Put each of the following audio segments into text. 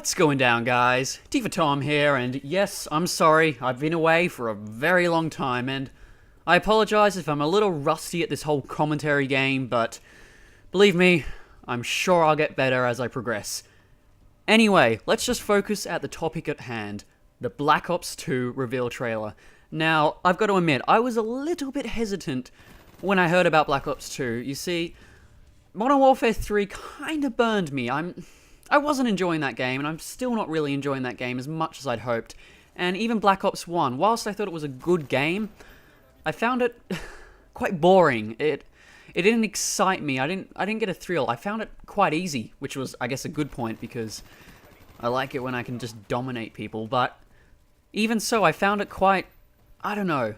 What's going down, guys? Diva Tom here, and yes, I'm sorry, I've been away for a very long time, and I apologize if I'm a little rusty at this whole commentary game, but believe me, I'm sure I'll get better as I progress. Anyway, let's just focus at the topic at hand, the Black Ops 2 reveal trailer. Now, I've got to admit, I was a little bit hesitant when I heard about Black Ops 2. You see, Modern Warfare 3 kinda burned me. I wasn't enjoying that game, and I'm still not really enjoying that game as much as I'd hoped. And even Black Ops 1, whilst I thought it was a good game, I found it quite boring. It didn't excite me. I didn't get a thrill. I found it quite easy, which was, I guess, a good point, because I like it when I can just dominate people. But even so, I found it quite, I don't know.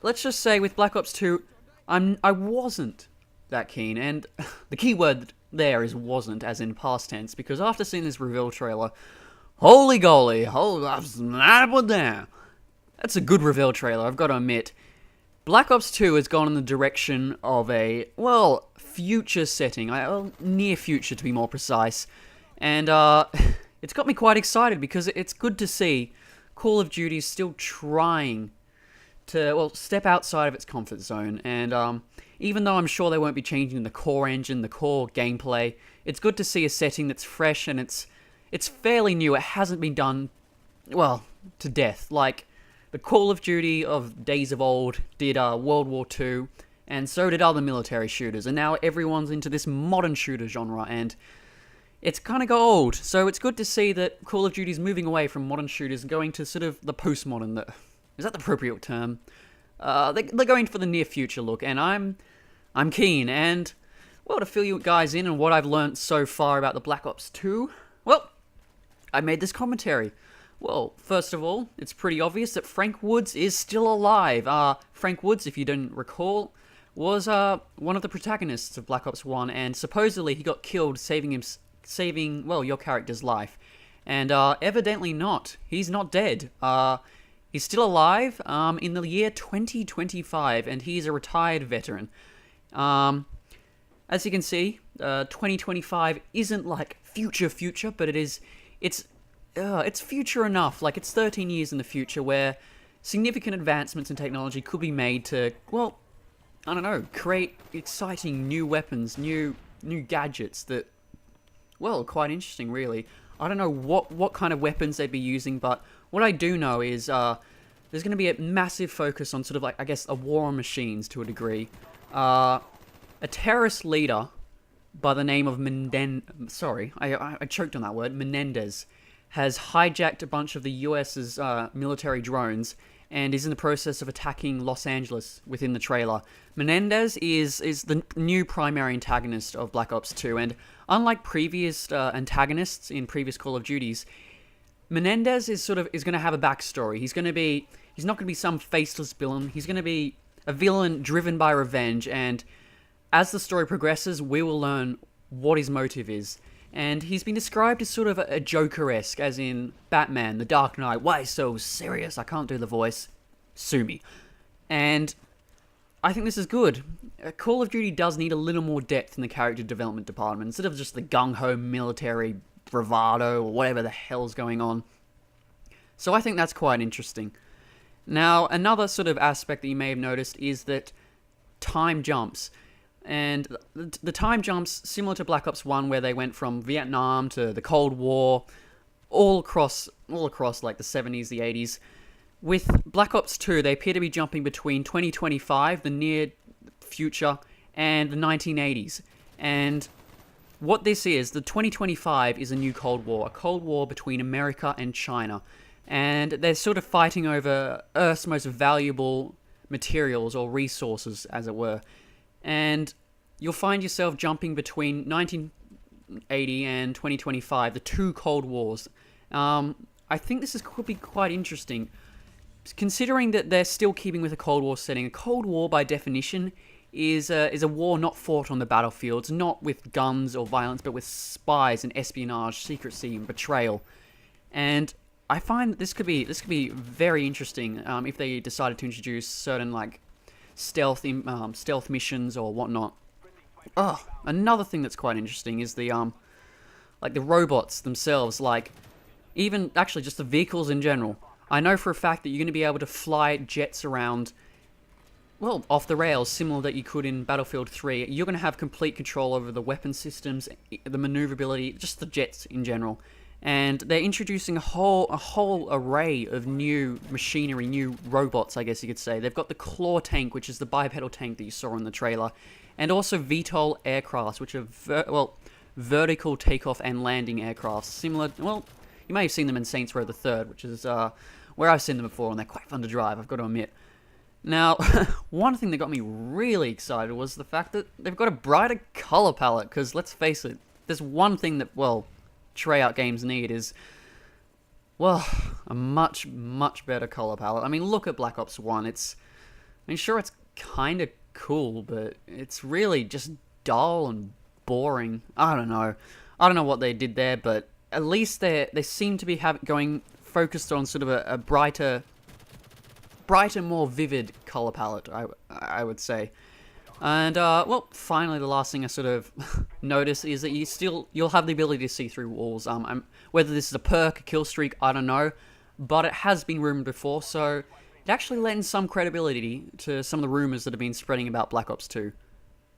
Let's just say with Black Ops 2, I wasn't that keen, and the key word there is wasn't, as in past tense, because after seeing this reveal trailer, holy golly, I've snapped it down. That's a good reveal trailer, I've got to admit. Black Ops 2 has gone in the direction of a, well, future setting, near future to be more precise, and it's got me quite excited because it's good to see Call of Duty still trying to, well, step outside of its comfort zone, and even though I'm sure they won't be changing the core engine, the core gameplay, it's good to see a setting that's fresh and it's fairly new. It hasn't been done, well, to death. Like, the Call of Duty of days of old did World War II, and so did other military shooters, and now everyone's into this modern shooter genre, and it's kind of got old. So it's good to see that Call of Duty's moving away from modern shooters and going to sort of the postmodern. Is that the appropriate term? They're going for the near future look, and I'm keen, and, well, to fill you guys in on what I've learnt so far about the Black Ops 2, well, I made this commentary. Well, first of all, it's pretty obvious that Frank Woods is still alive. Frank Woods, if you don't recall, was one of the protagonists of Black Ops 1, and supposedly he got killed saving, well, your character's life. And evidently not. He's not dead. He's still alive in the year 2025, and he's a retired veteran. As you can see, 2025 isn't like future, but it's future enough. Like, it's 13 years in the future where significant advancements in technology could be made to, well, I don't know, create exciting new weapons, new gadgets that, well, are quite interesting, really. I don't know what kind of weapons they'd be using, but what I do know is there's going to be a massive focus on sort of, like, I guess, a war on machines to a degree. A terrorist leader by the name of I choked on that word, Menendez, has hijacked a bunch of the US's military drones and is in the process of attacking Los Angeles within the trailer. Menendez is the new primary antagonist of Black Ops 2, and unlike previous antagonists in previous Call of Duties, Menendez is going to have a backstory. He's not going to be some faceless villain. He's going to be a villain driven by revenge, and as the story progresses, we will learn what his motive is. And he's been described as sort of a Joker-esque, as in Batman, The Dark Knight. Why so serious? I can't do the voice. Sue me. And I think this is good. Call of Duty does need a little more depth in the character development department, instead of just the gung-ho military bravado or whatever the hell's going on. So I think that's quite interesting. Now, another sort of aspect that you may have noticed is that time jumps. And the time jumps, similar to Black Ops 1, where they went from Vietnam to the Cold War, all across like the 70s, the 80s. With Black Ops 2, they appear to be jumping between 2025, the near future, and the 1980s. And what this is, the 2025 is a new Cold War, a Cold War between America and China. And they're sort of fighting over Earth's most valuable materials, or resources, as it were. And you'll find yourself jumping between 1980 and 2025, the two Cold Wars. I think could be quite interesting, considering that they're still keeping with a Cold War setting. A Cold War, by definition, is a war not fought on the battlefields, not with guns or violence, but with spies and espionage, secrecy and betrayal. And I find that this could be very interesting if they decided to introduce certain, like, stealth missions or whatnot. Oh, another thing that's quite interesting is the like the robots themselves, like even actually just the vehicles in general. I know for a fact that you're going to be able to fly jets around, well, off the rails, similar that you could in Battlefield 3. You're going to have complete control over the weapon systems, the maneuverability, just the jets in general. And they're introducing a whole array of new machinery, new robots, I guess you could say. They've got the Claw tank, which is the bipedal tank that you saw in the trailer, and also VTOL aircrafts, which are vertical takeoff and landing aircrafts. Similar, well, you may have seen them in Saints Row the Third, which is where I've seen them before, and they're quite fun to drive, I've got to admit. Now, one thing that got me really excited was the fact that they've got a brighter color palette, because let's face it, there's one thing that, well, Treyarch games need is, well, a much, much better color palette. I mean, look at Black Ops 1. I mean, sure, it's kind of cool, but it's really just dull and boring. I don't know. I don't know what they did there, but at least they seem to be focused on sort of a brighter, more vivid color palette, I would say. And, well, finally, the last thing I sort of notice is that you'll have the ability to see through walls. Whether this is a perk, a kill streak, I don't know, but it has been rumored before, so it actually lends some credibility to some of the rumors that have been spreading about Black Ops 2.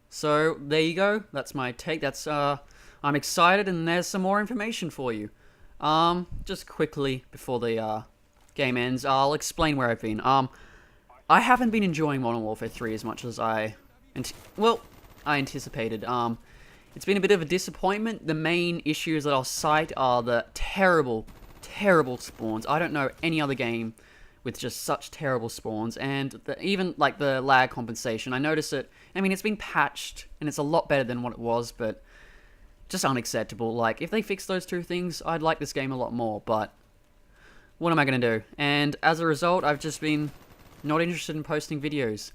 So, there you go. That's my take. I'm excited, and there's some more information for you. Just quickly, before the, game ends, I'll explain where I've been. I haven't been enjoying Modern Warfare 3 as much as I anticipated. It's been a bit of a disappointment. The main issues that I'll cite are the terrible, terrible spawns. I don't know any other game with just such terrible spawns, and even like the lag compensation. I notice it. I mean, it's been patched, and it's a lot better than what it was, but just unacceptable. Like, if they fix those two things, I'd like this game a lot more, but what am I going to do? And as a result, I've just been not interested in posting videos.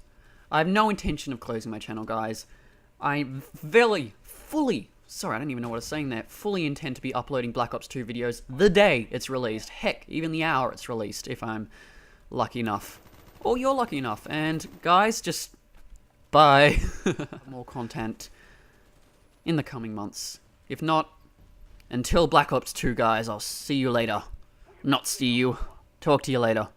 I have no intention of closing my channel, guys. I fully intend to be uploading Black Ops 2 videos the day it's released. Heck, even the hour it's released, if I'm lucky enough. Or you're lucky enough. And guys, just bye. More content in the coming months. If not, until Black Ops 2, guys, I'll see you later. Not see you. Talk to you later.